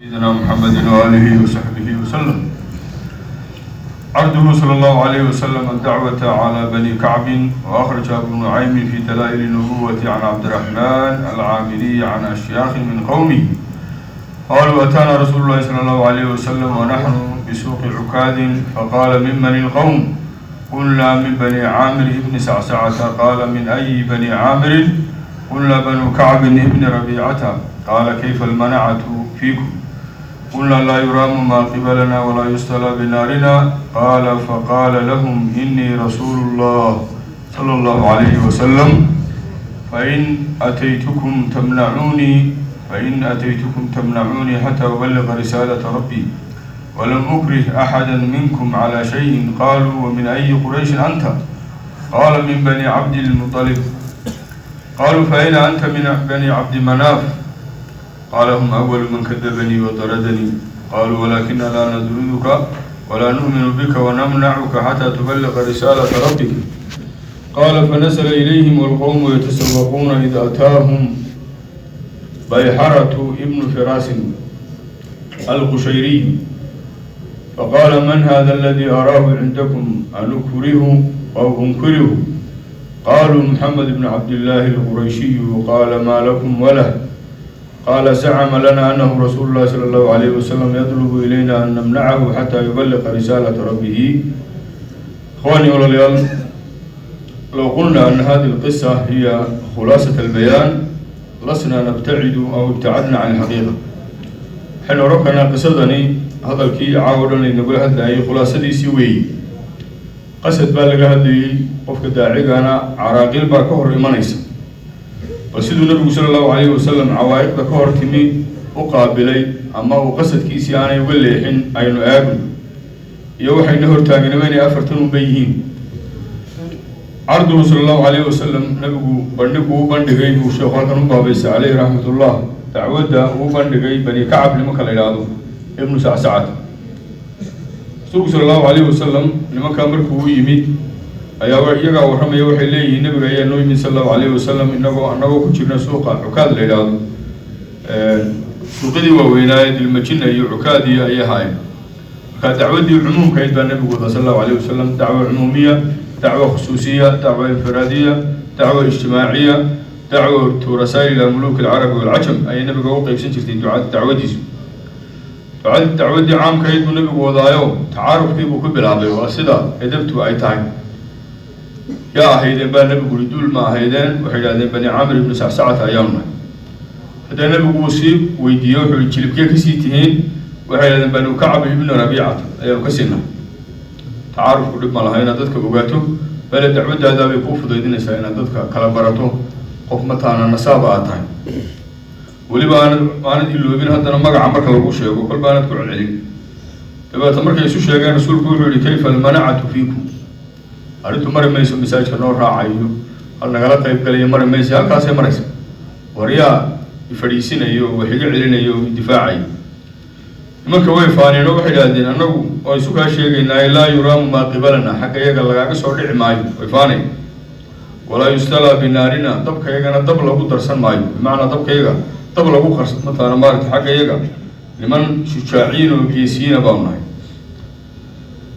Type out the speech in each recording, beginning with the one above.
سيدنا محمد وآله وصحبه وسلم. عرضه صلى الله عليه وسلم الدعوة على بني كعب، وأخرج ابن نعيم في دلائل النبوة عن عبد الرحمن العامري عن أشياخ من قومه قالوا: أتانا رسول الله صلى الله عليه وسلم ونحن بسوق عكاظ فقال: ممن القوم؟ قلنا: من بني عامر بن سعسعة. قال: من أي بني عامر؟ قلنا: بنو كعب بن ربيعة. قال: كيف المنعة فيكم؟ قلنا: لا يرام ما قبلنا ولا يستلى بنارنا. قال: فقال لهم: إني رسول الله صلى الله عليه وسلم، فإن أتيتكم تمنعوني حتى أبلغ رسالة ربي، ولم أكره أحدا منكم على شيء. قالوا: ومن أي قريش أنت؟ قال: من بني عبد المطلب. قالوا: فأين أنت؟ من بني عبد مناف. قال: هم أول من كذبني وطردني. قالوا: ولكن لا نطردك ولا نؤمن بك ونمنعك حتى تبلغ رسالة ربك. قال: فنزل إليهم والقوم يتسوقون إذ أتاهم بيحرة ابن فراس القشيري فقال: من هذا الذي أراه عندكم؟ أنكره أو أنكره؟ قالوا: محمد بن عبد الله القريشي. قال: ما لكم وله؟ قال: زعم لنا أنه رسول الله صلى الله عليه وسلم يطلب إلينا أن نمنعه حتى يبلغ رسالة ربه. إخواني والرجال، لو قلنا أن هذه القصة هي خلاصة البيان لسنا نبتعد أو ابتعدنا عن الحقيقة. حين ركنا قصدني هذا الكي عاودا لنقول هذا هي خلاصة دي سوي قصد بالغ هذه قفك داعينا عراقيل باكهر إيمانيسا. وسيد النبي صلى الله عليه وسلم عوائق ذكر تمي وقابلي أما وقصد كيسي أنا يقول لي حين أين أقول يوحي نهر تاجنا مني أفرتن بيهين. عرضه صلى الله عليه وسلم نبيه بندقي وشيخ الكرم بابيس عليه رحمة الله تعوده وبندقي بني كعب لما كان يلاده ابن سعسعة. صلى الله عليه وسلم لما كان مركو يمين ayaa iyaga warramay waxay leeyihiin nabiga ayaa noo yimid sallallahu alayhi wasallam inagoo ku jirna suuqa cukaad la yiraahdo suuqadii waaweynaa dilmajina iyo cukaadii ay ahaayeen marka dacwadii cumuumka baa nabigu sallallahu alayhi wasallam dacwo cumuumiya, dacwo khusuusiya, dacwo infiraadiya, dacwo ijtimaaciya, dacwo turasail ila muluk al-arab wal-ajam ay nabiga u qaybsan jirtay dacwadiisu. dacwadii caamka buu nabigu wadaayo tacaarufkii buu ku bilaabay waa sida edabtu ay tahay. يا هيدين بان نبي يقول دول ما هيدين وحيدين بني عامر بن سعسعة أيامنا. هذا نبي يقول سيب ويديو حول تلب كيف كسيتين وحيدين بنو كعب بن ربيعة أيام كسينا. تعارف كل ما لهينا ضدك بوجاته بل تعود هذا بيكون في ضيدنا سينا ضدك كلابرته قف متانا نصابة أتاي. ولي بان إلو بين هذا نمر عمرك لوش يقول كل بانت كل عليك. تبى تمرك يسوع يا جان رسول كل كيف المنعة فيكم. أريد مرة ميسو مساج كنور راعيو أنا غلط طيب كلي مرة ميسو هكذا مرة وريا يفريسين أيو وحجر علينا أيو دفاعي ما كوي فاني نو بحدادين أنا ويسوق هالشيء إن لا يرام ما قبلنا حكى يقال لك صور عماي ويفاني ولا يستلى بنارنا طب كيجا طب لو درسان ماي بمعنى طب كيجا طب لو خرصت مثلا مارت حكى يقال لمن شجاعين وكيسين بامناي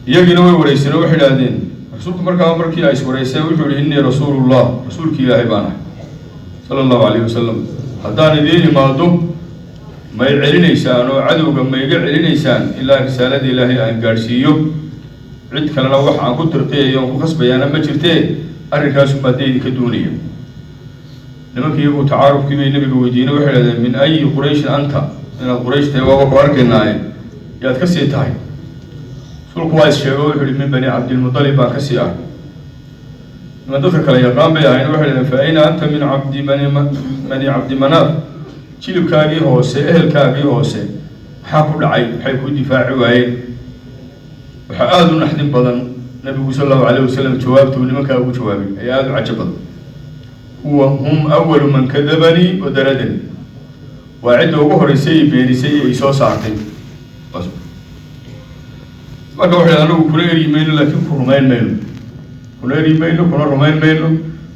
يجي نوي وليسين وحدادين رسولك مركي عيسى ورئيسه ويقول: إني رسول الله رسولك إلهي بانا صلى الله عليه وسلم. هداني ديني ما دو ما يعلن إنسان وعدو ما يقعلن إنسان إلا رسالة إلهي أن قارسيو عدك لنا وحا عن كتر قيه يوم خصبه أنا ما جرتيه الركاس بديني كدونية لما كي يقول تعارف كما النبي ويدينه وحلا من أي قريش أنت من القريش تيوابك واركنا يا تكسي تاي كويس شيء من بني عبد المطلب كسيار ما ذكر لي قام بها وحده. فأين أنت؟ من بني عبد مناف. شيل كاجي هوسه أهل كاجي هوسه حاكم العين حيكون دفاع وعين وحقاد نحن بدن النبي صلى الله عليه وسلم جوابته لما كان جوابي هذا عجبا هم أول من كذبني ودردني وعده أخر سيء بين سيء يسوع ساعتين بس marka waxa anagu kula erimayno laakiin ku rumayn mayno kuna rumayn mayno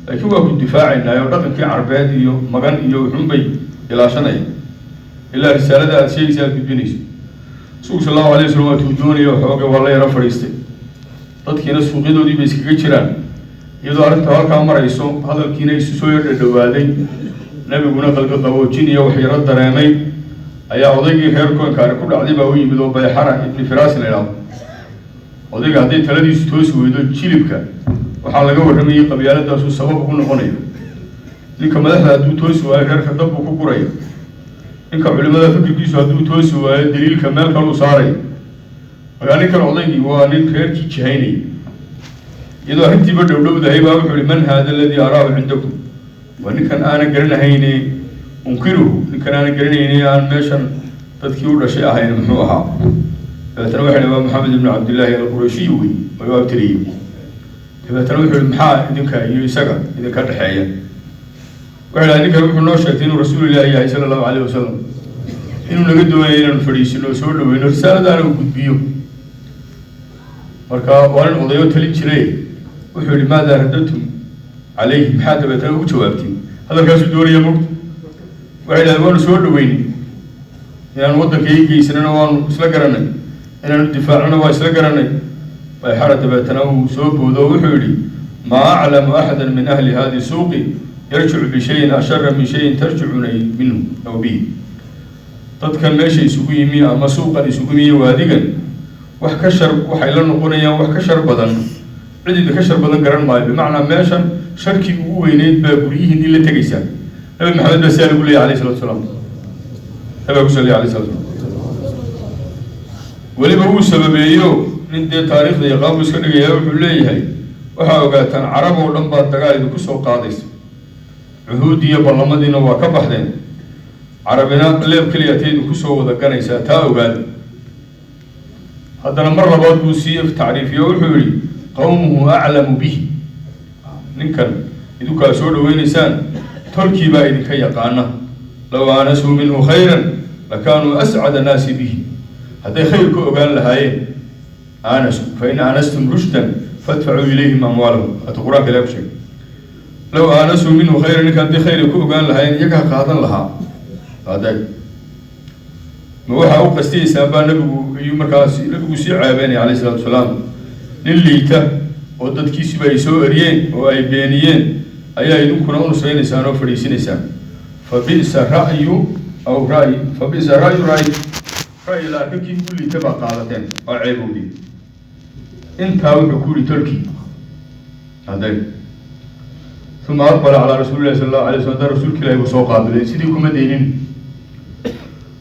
laakiin waa ku difaacayna dhaqankii carbeed iyo magan iyo xunbay ilaashanay إلا رسالة شيء سال بالبنيس سوق صلى الله عليه وسلم تودوني وحوجه والله يرفع ريستي dadkiina suuqyadoodii bay iskaga jiraan iyadoo arrinta halkaa marayso hadalkiina isu soo yar dhawaaday nabiguna qalbi qaboojin iyo waxyaro dareemay ayaa odaygii reer koonkaari ku dhacday baa u yimid oo bayxara ibni firaas la yidhaahdo odayga hadday taladiisu toosi weydo jilibka waxaa laga warramayay qabyaaladaasu sabab ugu noqonayo ninka madaxda hadduu toosi waayo reerka dab buu ku guraya ninka culimada fikirkiisu hadduu toosi waayo daliilka meel kaluu saaraya markaa ninkan odaygii waa nin reerkii jihaynayay iyadoo arrintiiba dhowdhowdahay baa wuxuu ihi man haada aladii araahu cindakum waa ninkan aanan garanahayne unkiruhu ninkan aanan garanayne aan meeshan dadkii u dhashay ahayn muxuu ahaa dabeetana waxa waa maxamed ibnu cabdillaahi alqurashiy wey oo u abtiriyey dabeetana wuxuu ihi maxaa idinka iyo isaga idinka dhexeeya wuxuu ihi ninkan wuxuu noo sheegtay inuu rasuulilaahi yahay sala allahu calayhi wasalam inuu naga doonayo inaanu fadhiisino oo soo dhaweyno risaaladaana uu gudbiyo marka waa nin odayo talin jiray wuxuu yihi maadaa raddatum calayhi maxaa dabeetana ugu jawaabtiin hadalkaasuu doonaya mogta waxay dhahdeen waanu soo dhaweynay inaanu waddankayga geysanana waanu isla garanay inaanu difaacnana waa isla garanay bayxara dabeetana uu soo boodo wuxuu yihi maa aclamu axada min ahli hadi suuqi yarjicu bishayin ashara min shayin tarjicuna minhu aw bihi dadkan meesha isugu yimi ama suuqan isugu yimi waadigan wax ka shar waxay la noqonayaan wax ka shar badan cidida ka shar badan garan maayo bimacnaa meeshan sharkii ugu weyneyd baa guryihiin in la tegaysaa nabi maxamed baa saa lagu leeyahy alayhi salatu wasalaam nabaa ku saliya alayhi salatu wasalaam weliba wuu sababeeyo nin dee taariikhda yaqaan buu iska dhigaya wuxuu leeyahay waxaa ogaataan carab oo dhan baa dagaal idinku soo qaadaysa cuhuud iyo ballamadiina waa ka baxdeen carabina leeb keliya tay idinku soo wada ganaysaa taa ogaada haddana mar labaad buu sii tacriifiyo wuxuu yihi qawmuhu aclamu bihi ninkan idinkaa soo dhaweynaysaan tolkii baa idinka yaqaana low aanasuu minhu khayran lakaanuu ascada naasi bihi hadday khayr ku ogaan lahaayeen aanasu fain aanastum rushdan fadfacuu ilayhim amwaalahum hata qur-aanka ilaha ku sheegay low aanasuu minhu khayran ninka hadday khayr ku ogaan lahaayeen iyagaa qaadan lahaa adeeg ma waxaa u qastiyaysaan baa nabigu ayuu markaas nabigu sii caabeynaya alayhi salaatu wasalaam nin liita oo dadkiisiba ay soo eriyeen oo ay beeniyeen ayaa idinkuna u nusaynaysaan oo fadhiisinaysaan fabi'sa ra'yu aw ra'y fabi'sa ra'yu ra'yi laarkankii u liita baa qaadateen oo ceebowdii intaa wuxuu ku yihi tolkii adeeg uma aqbala calaa rasuuli llahi sala allahu alay wasalam da rasuulka ilahi buu soo qaabilay sidii kuma deynin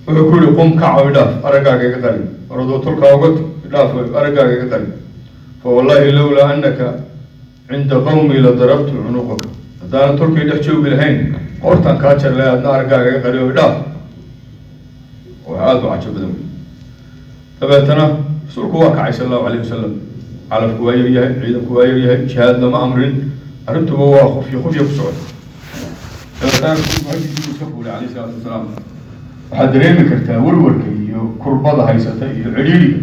wuxuu ku yihi qum kaco idhaaf araggaaga iga qari oradoo tolkaa uga idhaaf araggaaga iga qari fa wallahi lowlaa anaka cinda qawmi la darabtu cunuqaka haddaanan tolkay dhex joogi lahayn qoortaan kaa jarlay adna araggaaga iga qari oo idhaaf wax aada u cajo badan wey dabeetana rasuulku waa kacay sala allahu alayhi wasalam calafku waa yaryahay ciidanku waa yaryahay jihaad lama amrin arrintuba waa khufya ku socota dabeetana rasuulku halkiisii iska fuulay alayhi salaatu wasalaam waxaad dareemi kartaa warwarka iyo kurbada haysata iyo cidhiiriga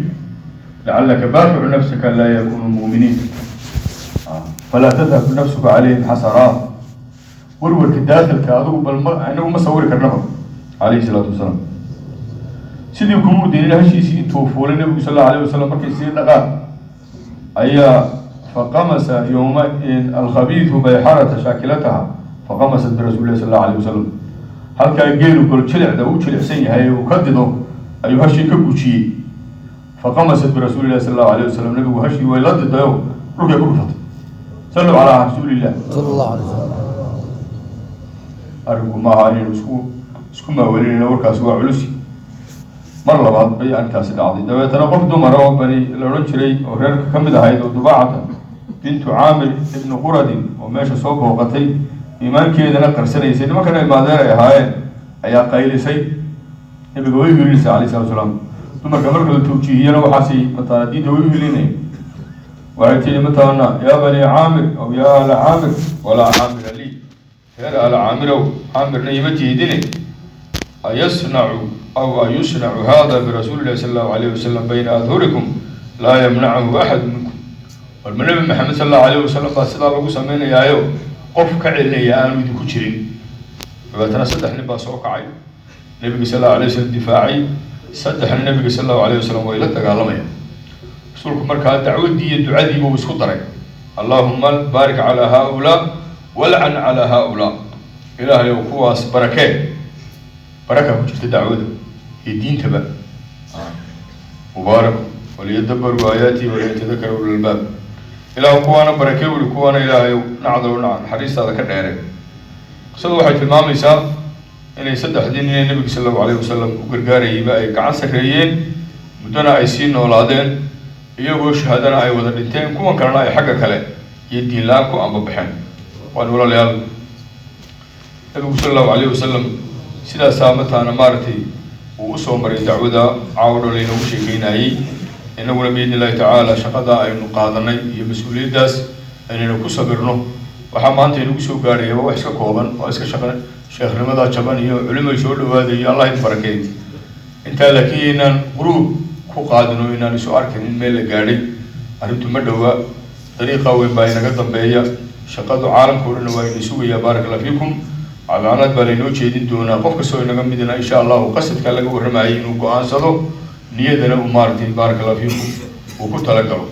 lacallaka baaficu nafsaka laa yakunu muuminiin falaa tadhab nafsuka calayhim xasaraat warwarka daakhilka adigu bal inagu ma sawiri karnaba calayhi salaatu wasalaam sidii kumuu deenin hashiisii intuu fuulay nabigu sal allahu alayh wasalam markay sii dhaqaan ayaa faqamasa yowma alkhabiidu bayxarata shaakilataha faqamasat birasuuli llahi sal allahu alayh wasalam halkaa geelu gol jilicda uu jilicsan yahay uu ka dido ayuu hashii ka gujiyey faqamasat birasuuli llahi sala allahu alayh wasalam nabigu hashii way la didayo dhulkay ku dhufatay sallu calaa rasuulillah sala allahu alay wasalam arrinku maaha inaynu isku maawelinayno warkaasi waa culusi mar labaad bay arrinkaasi dhacday dabeetana qof dumara oo bani la odhan jiray oo reerka ka mid ahayd oo dubaacata bintu caamir ibnu quradin oo meesha soo booqatay iimaankeedana qarsanaysay nimankana ilmaadeer ay ahaayeen ayaa qaylisay nabiga way hilinaysa alayhi salatu wasalaam dumarka marka la tawjiihiyana waxaasay mataana diinta way u hilinayeen waxay tihi mataana yaa bani caamir aw yaa ala caamir walaa caamira lii reer ala caamirow caamirna ima tiidine ayasnacu aw ayusnacu hada birasuuli llahi sala allahu alayhi wasalam bayna adhurikum laa yamnacahu axadu minkum walma nabi maxamed sala allahu alayhi wasalam baa sidaa lagu samaynayaayo qof ka celinaya aanu idinku jirin dabeetana saddex nin baa soo kacay النبي صلى الله عليه وسلم دفاعي صدح النبي صلى الله عليه وسلم وإلى تقالمه رسولكم مركها دعوة دي الدعاء دي بوسكو طريق اللهم بارك على هؤلاء ولعن على هؤلاء إله يوقواس بركات بركة وجدت دعوة الدين تبع مبارك وليدبروا آياتي وليتذكروا أولو الألباب إله كوانا بركة ولكوانا إله نعذر ونعن حريص هذا كالنعرة قصد واحد في المام لسا إن يصدح دين النبي صلى الله عليه وسلم وقرقاري يبقى كعن سكريين مدنا عيسين ولادين يقول شهادنا أي وذنتين كون كرنا أي حاجة كله يدين لاكو أم بحن ونقول ليال النبي صلى الله عليه وسلم سيدا سامتها أنا مارتي وأسومر دعوة عاود لنا وشيكيناي إنه بإذن الله تعالى شقدا أي نقادنا يمسؤولية داس أننا كسبرنا وحمانت نقصو قاري وإسك كوبان وإسك شيخ رمضان شبان علماء يشول وهذا الله يباركين أنت لكينا غروب كو قادنو إننا نسوار كنين ميل قاري أردت مدوا طريقة وباينة قدام بيا شقدا عالم كورنا وينسوي يا بارك الله فيكم على عناد بالينو شيدين دونا قفك سوي نجمدنا إن شاء الله وقصد كلا جو رمايين وقان صدو نية دنا ومارتين بارك الله فيكم وكنت لقوا